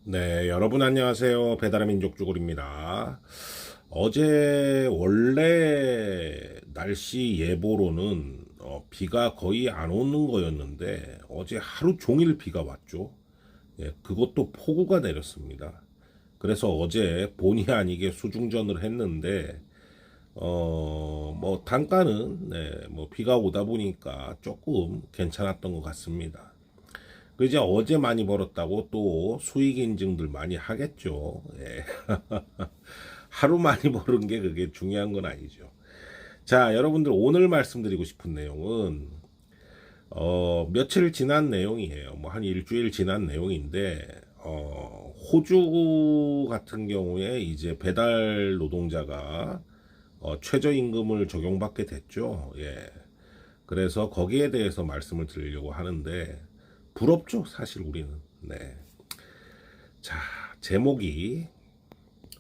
네, 여러분 안녕하세요. 배달의 민족 쭈글입니다. 어제 원래 날씨 예보로는 비가 거의 안 오는 거였는데 어제 하루 종일 비가 왔죠. 예, 그것도 폭우가 내렸습니다. 그래서 어제 본의 아니게 수중전을 했는데 뭐 단가는 뭐 비가 오다 보니까 조금 괜찮았던 것 같습니다. 그 이제 어제 많이 벌었다고 또 수익 인증들 많이 하겠죠. 예. 하루 많이 버는 게 그게 중요한 건 아니죠. 자, 여러분들 오늘 말씀드리고 싶은 내용은 며칠 지난 내용이에요. 뭐 한 일주일 지난 내용인데 호주 같은 경우에 이제 배달 노동자가 최저임금을 적용받게 됐죠. 예. 그래서 거기에 대해서 말씀을 드리려고 하는데 부럽죠, 사실 우리는. 네. 자, 제목이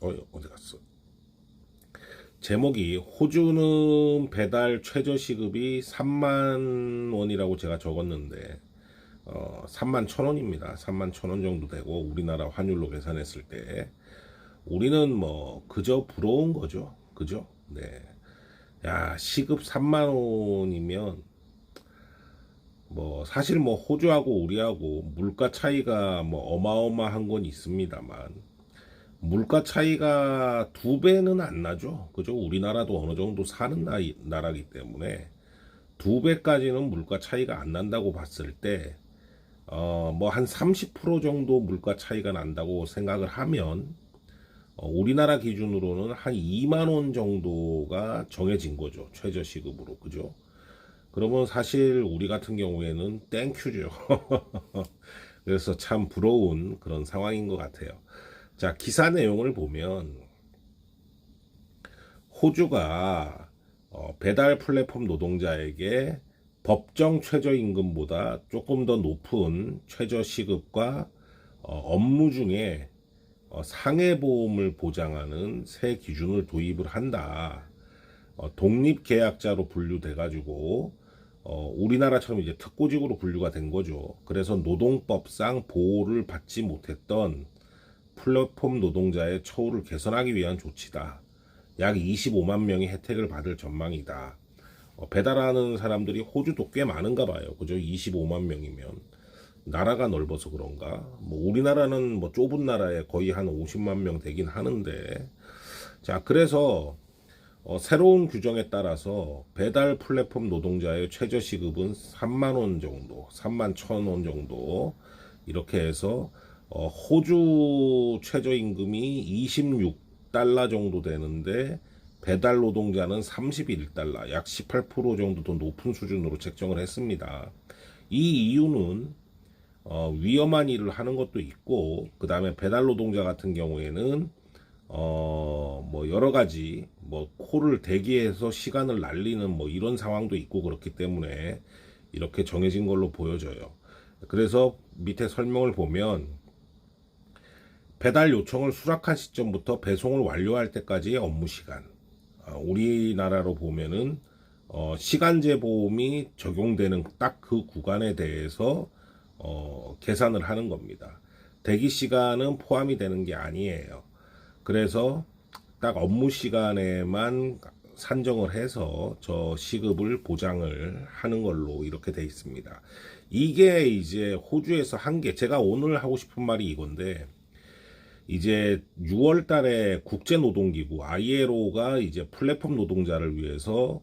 어디 갔어? 제목이 호주는 배달 최저 시급이 3만 원이라고 제가 적었는데 3만 천 원입니다. 3만 천 원 정도 되고 우리나라 환율로 계산했을 때 우리는 뭐 그저 부러운 거죠. 그죠? 네. 야, 시급 3만 원이면 뭐 사실 뭐 호주하고 우리하고 물가 차이가 뭐 어마어마한 건 있습니다만 물가 차이가 두 배는 안 나죠. 그죠? 우리나라도 어느 정도 사는 나라기 때문에 두 배까지는 물가 차이가 안 난다고 봤을 때 뭐 한 30% 정도 물가 차이가 난다고 생각을 하면 우리나라 기준으로는 한 2만 원 정도가 정해진 거죠. 최저 시급으로. 그죠? 그러면 사실 우리 같은 경우에는 땡큐죠. 그래서 참 부러운 그런 상황인 것 같아요. 자, 기사 내용을 보면 호주가 배달 플랫폼 노동자에게 법정 최저임금보다 조금 더 높은 최저 시급과 업무 중에 상해보험을 보장하는 새 기준을 도입을 한다. 독립계약자로 분류돼가지고 우리나라처럼 이제 특고직으로 분류가 된 거죠. 그래서 노동법상 보호를 받지 못했던 플랫폼 노동자의 처우를 개선하기 위한 조치다. 약 25만 명이 혜택을 받을 전망이다. 배달하는 사람들이 호주도 꽤 많은가 봐요. 그죠? 25만 명이면. 나라가 넓어서 그런가? 뭐 우리나라는 뭐 좁은 나라에 거의 한 50만 명 되긴 하는데. 자, 그래서 새로운 규정에 따라서 배달 플랫폼 노동자의 최저 시급은 3만 원 정도, 3만 천 원 정도 이렇게 해서 호주 최저임금이 26달러 정도 되는데 배달 노동자는 31달러, 약 18% 정도 더 높은 수준으로 책정을 했습니다. 이 이유는 위험한 일을 하는 것도 있고 그 다음에 배달 노동자 같은 경우에는 뭐 여러 가지 뭐 코를 대기해서 시간을 날리는 뭐 이런 상황도 있고 그렇기 때문에 이렇게 정해진 걸로 보여져요. 그래서 밑에 설명을 보면 배달 요청을 수락한 시점부터 배송을 완료할 때까지의 업무 시간. 우리나라로 보면은 시간제 보험이 적용되는 딱 그 구간에 대해서 계산을 하는 겁니다. 대기 시간은 포함이 되는 게 아니에요. 그래서 딱 업무 시간에만 산정을 해서 저 시급을 보장을 하는 걸로 이렇게 돼 있습니다. 이게 이제 호주에서 한 게, 제가 오늘 하고 싶은 말이 이건데, 이제 6월 달에 국제노동기구 ILO가 이제 플랫폼 노동자를 위해서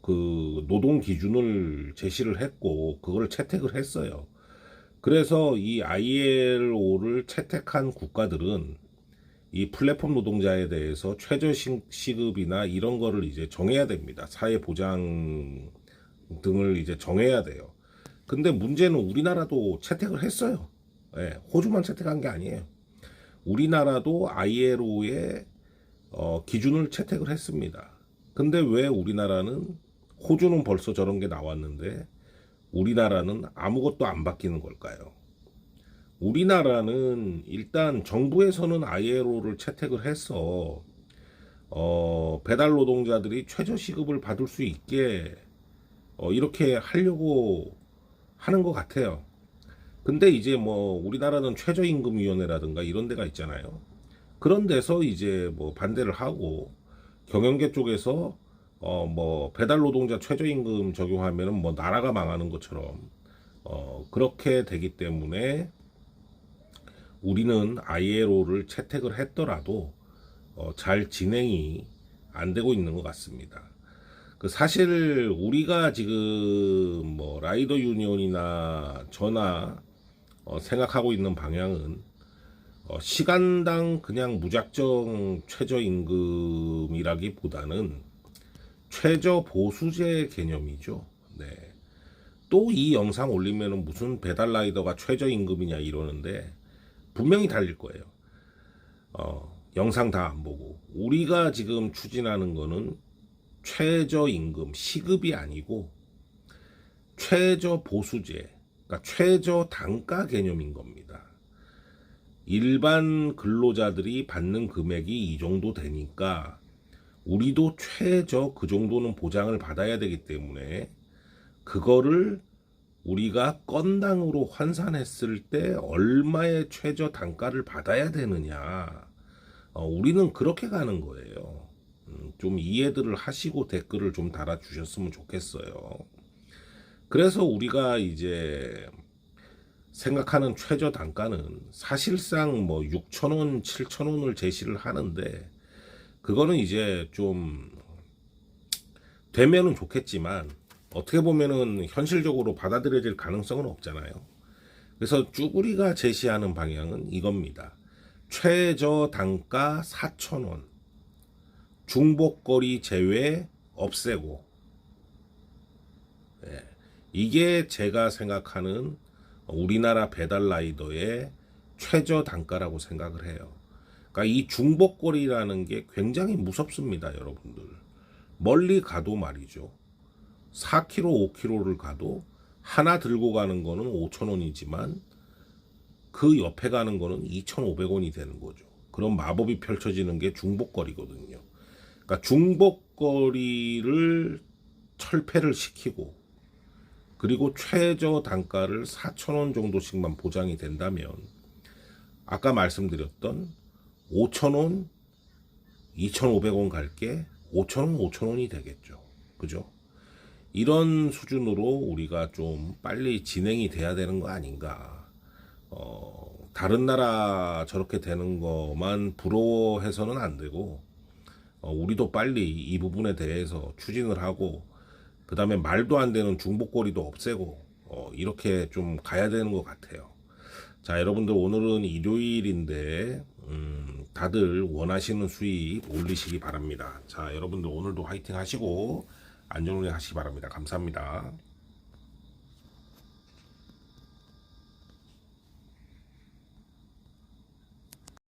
그 노동 기준을 제시를 했고 그걸 채택을 했어요. 그래서 이 ILO를 채택한 국가들은 이 플랫폼 노동자에 대해서 최저 시급이나 이런 거를 이제 정해야 됩니다. 사회 보장 등을 이제 정해야 돼요. 근데 문제는 우리나라도 채택을 했어요. 예, 호주만 채택한 게 아니에요. 우리나라도 ILO의 기준을 채택을 했습니다. 근데 왜 우리나라는, 호주는 벌써 저런 게 나왔는데 우리나라는 아무것도 안 바뀌는 걸까요? 우리나라는 일단 정부에서는 ILO를 채택을 해서 배달 노동자들이 최저 시급을 받을 수 있게 이렇게 하려고 하는 것 같아요. 근데 이제 뭐 우리나라는 최저임금위원회라든가 이런 데가 있잖아요. 그런 데서 이제 뭐 반대를 하고 경영계 쪽에서 뭐 배달 노동자 최저임금 적용하면은 뭐 나라가 망하는 것처럼 그렇게 되기 때문에 우리는 ILO를 채택을 했더라도 잘 진행이 안 되고 있는 것 같습니다. 그 사실 우리가 지금 뭐 라이더 유니온이나 저나 생각하고 있는 방향은 시간당 그냥 무작정 최저임금이라기보다는 최저 보수제 개념이죠. 네. 또 이 영상 올리면은 무슨 배달 라이더가 최저임금이냐 이러는데 분명히 달릴 거예요. 영상 다 안 보고 우리가 지금 추진하는 거는 최저임금 시급이 아니고 최저 보수제, 그러니까 최저 단가 개념인 겁니다. 일반 근로자들이 받는 금액이 이 정도 되니까 우리도 최저 그 정도는 보장을 받아야 되기 때문에 그거를 우리가 건당으로 환산했을 때 얼마의 최저 단가를 받아야 되느냐. 우리는 그렇게 가는 거예요. 좀 이해들을 하시고 댓글을 좀 달아주셨으면 좋겠어요. 그래서 우리가 이제 생각하는 최저 단가는 사실상 뭐 6,000원, 7,000원을 제시를 하는데 그거는 이제 좀 되면은 좋겠지만 어떻게 보면은 현실적으로 받아들여질 가능성은 없잖아요. 그래서 쭈구리가 제시하는 방향은 이겁니다. 최저 단가 4,000원, 중복거리 제외 없애고, 예, 이게 제가 생각하는 우리나라 배달 라이더의 최저 단가라고 생각을 해요. 그러니까 이 중복거리라는 게 굉장히 무섭습니다, 여러분들. 멀리 가도 말이죠. 4km, 5km를 가도 하나 들고 가는 거는 5,000원이지만 그 옆에 가는 거는 2,500원이 되는 거죠. 그런 마법이 펼쳐지는 게 중복거리거든요. 그러니까 중복거리를 철폐를 시키고 그리고 최저 단가를 4,000원 정도씩만 보장이 된다면 아까 말씀드렸던 5,000원, 2,500원 갈게 5,000원, 5,000원이 되겠죠. 그죠? 이런 수준으로 우리가 좀 빨리 진행이 돼야 되는 거 아닌가. 다른 나라 저렇게 되는 것만 부러워해서는 안 되고, 우리도 빨리 이 부분에 대해서 추진을 하고, 그 다음에 말도 안 되는 중복거리도 없애고, 이렇게 좀 가야 되는 것 같아요. 자, 여러분들 오늘은 일요일인데, 다들 원하시는 수익 올리시기 바랍니다. 자, 여러분들 오늘도 화이팅 하시고, 안전운행 하시기 바랍니다. 감사합니다.